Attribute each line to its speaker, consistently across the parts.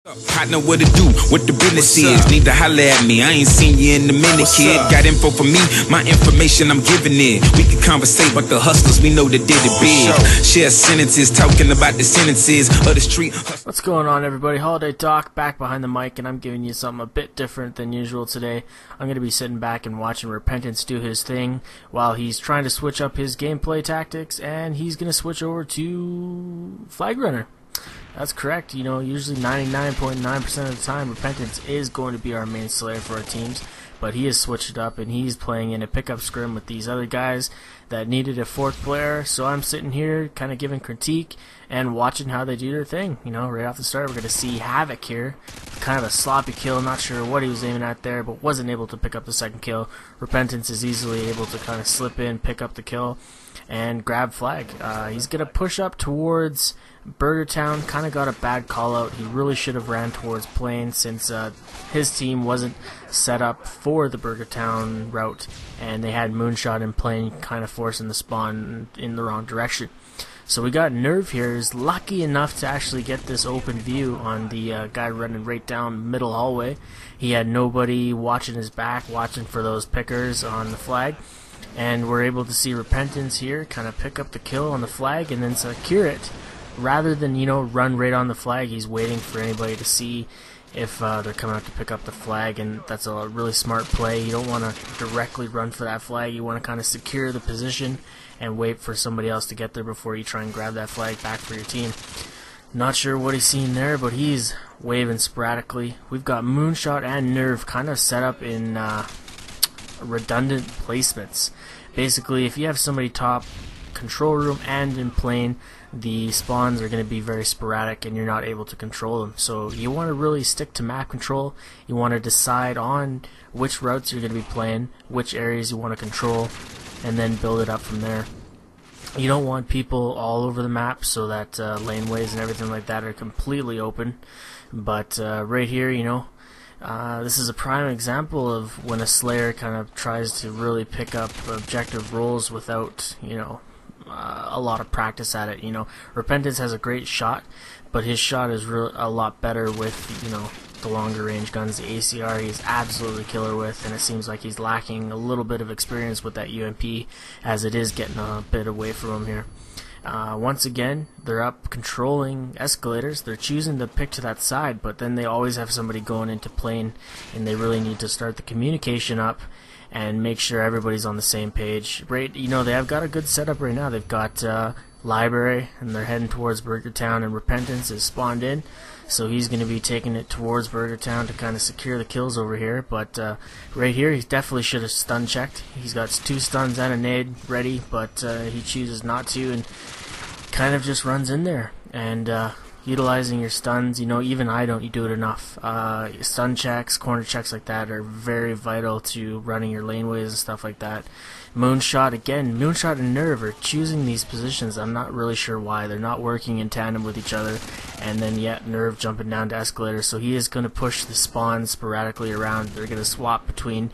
Speaker 1: Partner, what to do, what the business is. Need to holler at me, I ain't seen you in a minute, kid. Got info for me, my information I'm giving it. We can conversate about the hustlers, we know that did it big. Share sentences, talking about the sentences of the street.
Speaker 2: What's going on, everybody? Holiday Doc back behind the mic, and I'm giving you something a bit different than usual today. I'm going to be sitting back and watching Repentance do his thing while he's trying to switch up his gameplay tactics, and he's going to switch over to Flag Runner. That's correct. You know, usually 99.9% of the time, Repentance is going to be our main slayer for our teams, but he has switched it up and he's playing in a pickup scrim with these other guys that needed a fourth player. So I'm sitting here kind of giving critique and watching how they do their thing. You know, right off the start, we're going to see Havoc here. Kind of a sloppy kill, not sure what he was aiming at there, but wasn't able to pick up the second kill. Repentance is easily able to kind of slip in, pick up the kill, and grab flag. He's going to push up towards Burger Town. Kind of got a bad call out. He really should have ran towards Plain since his team wasn't set up for the Burger Town route, and they had Moonshot and Plain kind of forcing the spawn in the wrong direction. So we got Nerve here, is lucky enough to actually get this open view on the guy running right down middle hallway. He had nobody watching his back, watching for those pickers on the flag, and we're able to see Repentance here kind of pick up the kill on the flag and then secure it. Rather than, you know, run right on the flag, he's waiting for anybody to see if they're coming out to pick up the flag, and that's a really smart play. You don't want to directly run for that flag. You want to kind of secure the position and wait for somebody else to get there before you try and grab that flag back for your team. Not sure what he's seen there, but he's waving sporadically. We've got Moonshot and Nerve kind of set up in redundant placements. Basically, if you have somebody top control room and in plane, the spawns are going to be very sporadic and you're not able to control them. So you want to really stick to map control. You want to decide on which routes you're going to be playing, which areas you want to control, and then build it up from there. You don't want people all over the map so that laneways and everything like that are completely open. But right here, you know, this is a prime example of when a Slayer kind of tries to really pick up objective roles without, you know, a lot of practice at it. You know, Repentance has a great shot, but his shot is a lot better with, you know, the longer range guns. The ACR he's absolutely killer with, and it seems like he's lacking a little bit of experience with that UMP, as it is getting a bit away from him here. Once again, they're up controlling escalators. They're choosing to pick to that side, but then they always have somebody going into plane, and they really need to start the communication up and make sure everybody's on the same page. Right, you know, they have got a good setup right now. They've got Library, and they're heading towards Burger Town, and Repentance is spawned in, so he's going to be taking it towards Burger Town to kind of secure the kills over here. But right here, he definitely should have stun checked. He's got 2 stuns and a nade ready, but he chooses not to and kind of just runs in there. And utilizing your stuns, you know, even I don't do it enough. Stun checks, corner checks like that are very vital to running your laneways and stuff like that. Moonshot, again, Moonshot and Nerve are choosing these positions. I'm not really sure why. They're not working in tandem with each other. And then yet Nerve jumping down to escalator, so he is going to push the spawn sporadically around. They're going to swap between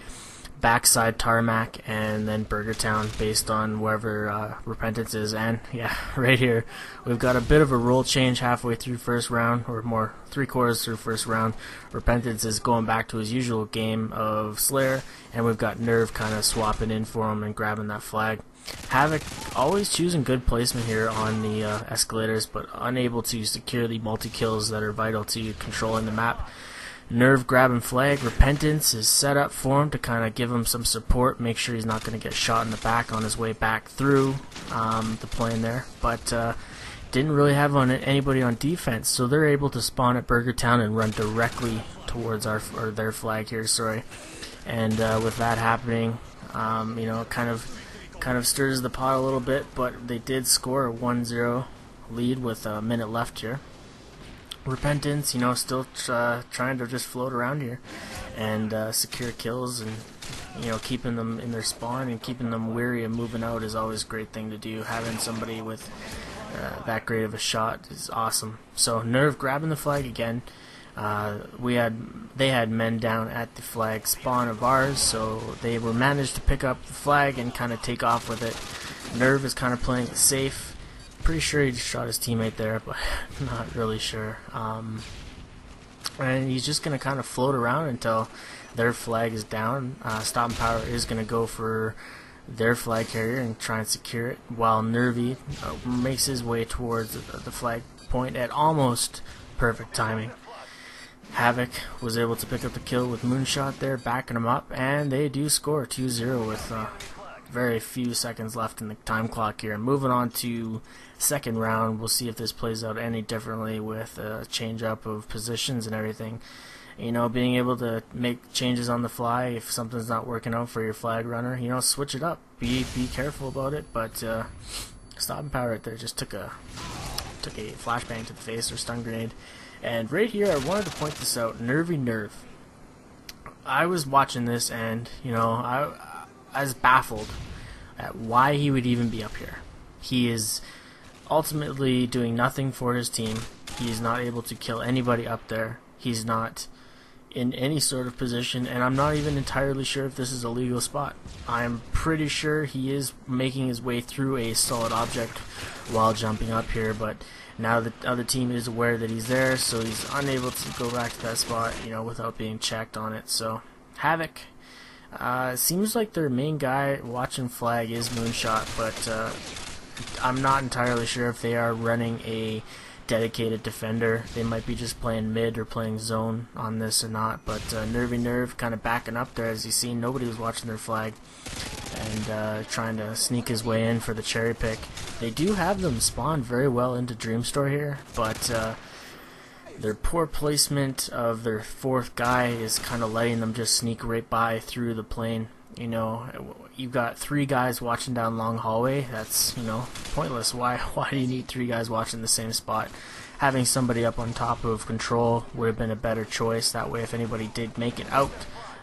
Speaker 2: backside Tarmac and then Burger Town based on wherever Repentance is. And yeah, right here we've got a bit of a role change halfway through first round, or more, 3/4 through first round. Repentance is going back to his usual game of Slayer, and we've got Nerve kind of swapping in for him and grabbing that flag. Havoc always choosing good placement here on the escalators, but unable to secure the multi-kills that are vital to controlling the map. Nerve grabbing flag. Repentance is set up for him to kind of give him some support, make sure he's not going to get shot in the back on his way back through the plane there. But didn't really have anybody on defense, so they're able to spawn at Burger Town and run directly towards their flag here. Sorry, and with that happening, you know, it kind of stirs the pot a little bit, but they did score a 1-0 lead with a minute left here. Repentance, you know, still trying to just float around here and secure kills, and, you know, keeping them in their spawn and keeping them weary of moving out is always a great thing to do. Having somebody with that great of a shot is awesome. So Nerve grabbing the flag again. They had men down at the flag spawn of ours, so they were managed to pick up the flag and kind of take off with it. Nerve is kind of playing it safe. Pretty sure he just shot his teammate there, but not really sure. and he's just going to kind of float around until their flag is down. Stopping Power is going to go for their flag carrier and try and secure it, while Nervy makes his way towards the flag point at almost perfect timing. Havoc was able to pick up the kill with Moonshot there, backing him up, and they do score 2-0 with very few seconds left in the time clock here. Moving on to second round, we'll see if this plays out any differently with a change up of positions and everything. You know, being able to make changes on the fly if something's not working out for your flag runner, you know, switch it up. Be careful about it, but Stopping Power right there just took a flashbang to the face, or stun grenade. And right here, I wanted to point this out, Nervy Nerve. I was watching this, and, you know, I was baffled at why he would even be up here. He is ultimately doing nothing for his team. He's not able to kill anybody up there. He's not in any sort of position, and I'm not even entirely sure if this is a legal spot. I'm pretty sure he is making his way through a solid object while jumping up here, but now the other team is aware that he's there, so he's unable to go back to that spot, you know, without being checked on it. So Havoc, seems like their main guy watching flag is Moonshot, but I'm not entirely sure if they are running a dedicated defender. They might be just playing mid or playing zone on this or not, but Nervy Nerve kind of backing up there. As you see, nobody was watching their flag, and trying to sneak his way in for the cherry pick. They do have them spawn very well into Dreamstore here, but their poor placement of their fourth guy is kind of letting them just sneak right by through the plane. You know, you've got 3 guys watching down long hallway. That's, you know, pointless. Why do you need 3 guys watching the same spot? Having somebody up on top of control would have been a better choice. That way, if anybody did make it out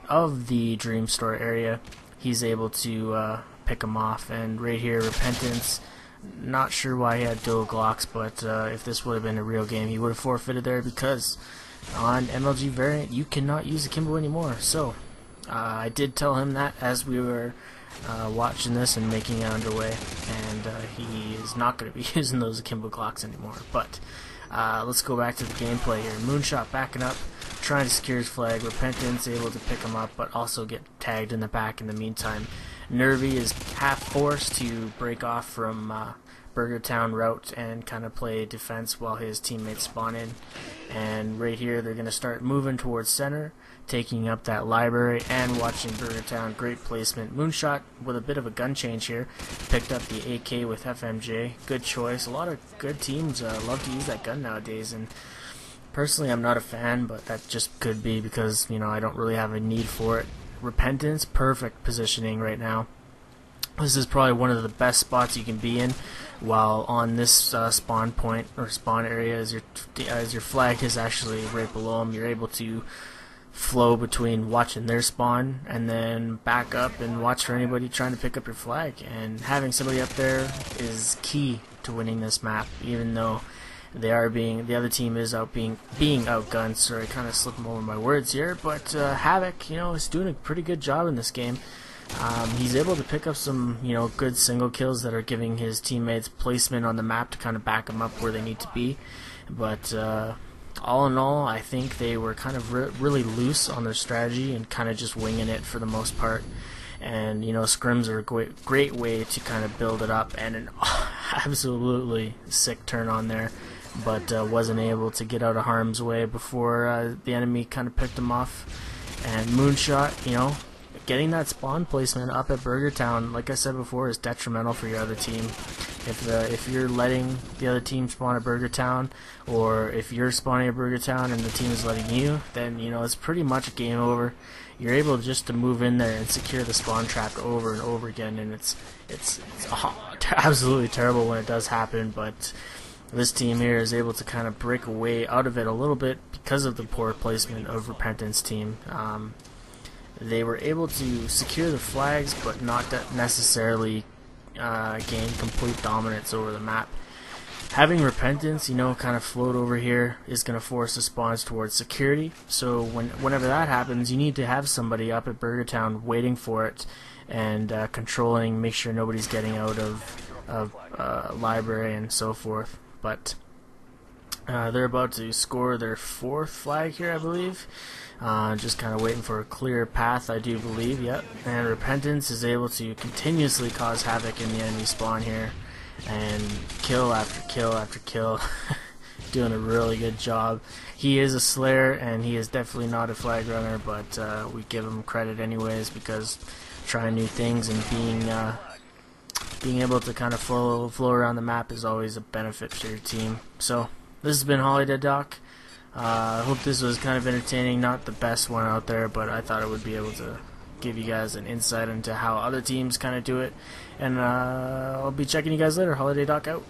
Speaker 2: of the Dreamstore area, he's able to pick them off. And right here, Repentance, not sure why he had dual Glocks, but if this would have been a real game, he would have forfeited there, because on MLG variant, you cannot use Akimbo anymore. So I did tell him that as we were watching this and making it underway, and he is not going to be using those Akimbo Glocks anymore. But let's go back to the gameplay here. Moonshot backing up, trying to secure his flag. Repentance able to pick him up, but also get tagged in the back in the meantime. Nervy is half forced to break off from Burger Town route and kind of play defense while his teammates spawn in. And right here, they're going to start moving towards center, taking up that library and watching Burger Town. Great placement. Moonshot with a bit of a gun change here. Picked up the AK with FMJ. Good choice. A lot of good teams love to use that gun nowadays, and personally I'm not a fan, but that just could be because, you know, I don't really have a need for it. Repentance, perfect positioning right now. This is probably one of the best spots you can be in while on this spawn point or spawn area, as your flag is actually right below them. You're able to flow between watching their spawn and then back up and watch for anybody trying to pick up your flag. And having somebody up there is key to winning this map, even though the other team is being outgunned. Sorry, kind of slipping over my words here, but Havoc, you know, is doing a pretty good job in this game. He's able to pick up some, you know, good single kills that are giving his teammates placement on the map to kind of back them up where they need to be. But all in all, I think they were kind of really loose on their strategy and kind of just winging it for the most part. And, you know, scrims are a great way to kind of build it up, and an absolutely sick turn on there, but wasn't able to get out of harm's way before the enemy kind of picked him off. And Moonshot, you know, getting that spawn placement up at Burger Town, like I said before, is detrimental for your other team. If you're letting the other team spawn at Burger Town, or if you're spawning at Burger Town and the team is letting you, then, you know, it's pretty much a game over. You're able just to move in there and secure the spawn trap over and over again, and it's absolutely terrible when it does happen. But this team here is able to kind of break away out of it a little bit because of the poor placement of Repentance team. They were able to secure the flags, but not necessarily gain complete dominance over the map. Having Repentance, you know, kind of float over here is going to force the spawns towards security. So whenever that happens, you need to have somebody up at Burger Town waiting for it and controlling, make sure nobody's getting out of library and so forth. But They're about to score their 4th flag here, I believe. Just kind of waiting for a clear path, I do believe, yep. And Repentance is able to continuously cause havoc in the enemy spawn here, and kill after kill after kill. Doing a really good job. He is a Slayer, and he is definitely not a flag runner, but we give him credit anyways, because trying new things and being able to kind of flow around the map is always a benefit for your team. So this has been Holiday Doc. I hope this was kind of entertaining. Not the best one out there, but I thought I would be able to give you guys an insight into how other teams kind of do it. And I'll be checking you guys later. Holiday Doc out.